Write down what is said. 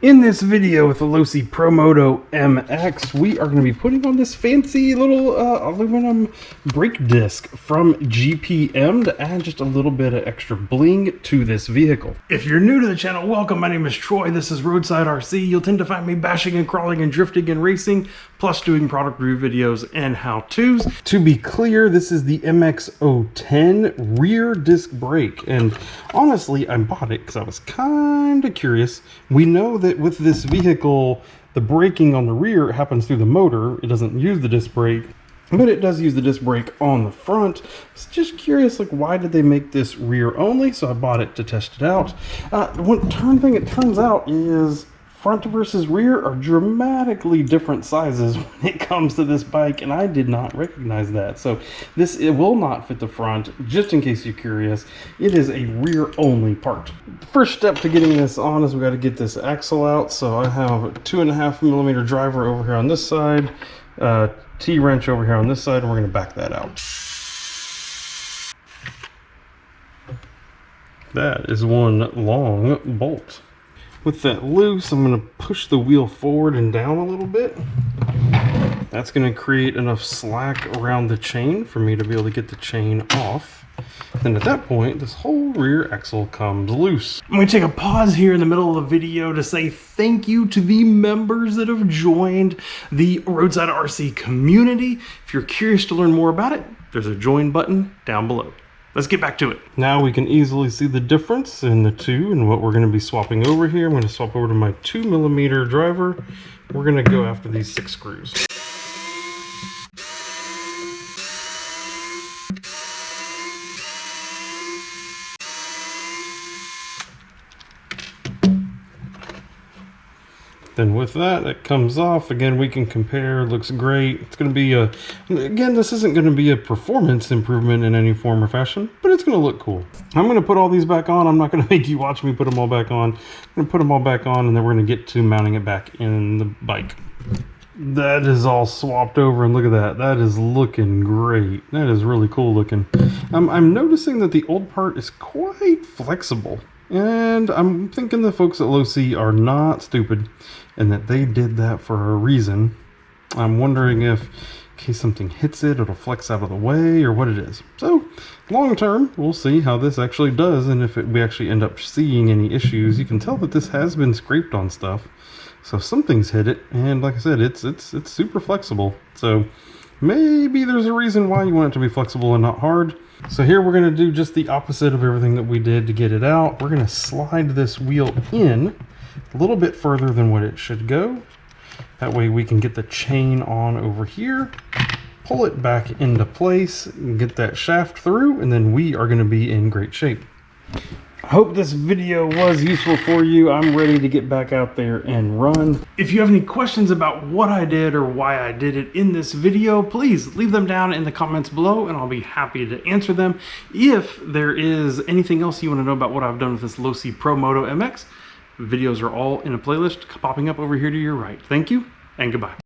In this video with the Losi Promoto MX, we are going to be putting on this fancy little aluminum brake disc from GPM to add just a little bit of extra bling to this vehicle. If you're new to the channel, welcome. My name is Troy. This is Roadside RC. You'll tend to find me bashing and crawling and drifting and racing, plus doing product review videos and how-tos. To be clear, this is the MX-010 rear disc brake, and honestly, I bought it because I was kind of curious. We know that with this vehicle, the braking on the rear happens through the motor. It doesn't use the disc brake, but it does use the disc brake on the front. I was just curious, like, why did they make this rear only? So I bought it to test it out. One thing it turns out is front versus rear are dramatically different sizes when it comes to this bike, and I did not recognize that. So it will not fit the front. Just in case you're curious, it is a rear only part. The first step to getting this on is we got to get this axle out. So I have a 2.5mm driver over here on this side, T-wrench over here on this side, and we're going to back that out. That is one long bolt. With that loose, I'm going to push the wheel forward and down a little bit. That's going to create enough slack around the chain for me to be able to get the chain off. Then at that point, this whole rear axle comes loose. I'm going to take a pause here in the middle of the video to say thank you to the members that have joined the Roadside RC community. If you're curious to learn more about it, there's a join button down below. Let's get back to it. Now we can easily see the difference in the two and what we're going to be swapping over here. I'm going to swap over to my 2mm driver. We're going to go after these 6 screws. Then with that, it comes off. Again, we can compare. Looks great. It's going to be again, this isn't going to be a performance improvement in any form or fashion, but it's going to look cool. I'm going to put all these back on. I'm not going to make you watch me put them all back on. I'm going to put them all back on, and then we're going to get to mounting it back in the bike. That is all swapped over, and look at that. That is looking great. That is really cool looking. I'm noticing that the old part is quite flexible. And I'm thinking the folks at Losi are not stupid and that they did that for a reason. I'm wondering if in case something hits it, it'll flex out of the way or what it is. So long term, we'll see how this actually does, and if we actually end up seeing any issues. You can tell that this has been scraped on stuff, so something's hit it, and like I said, it's super flexible. So maybe there's a reason why you want it to be flexible and not hard. So here we're going to do just the opposite of everything that we did to get it out. We're going to slide this wheel in a little bit further than what it should go. That way we can get the chain on over here, pull it back into place, and get that shaft through, and then we are going to be in great shape. I hope this video was useful for you. I'm ready to get back out there and run. If you have any questions about what I did or why I did it in this video, please leave them down in the comments below and I'll be happy to answer them. If there is anything else you want to know about what I've done with this Losi Promoto MX, videos are all in a playlist popping up over here to your right. Thank you and goodbye.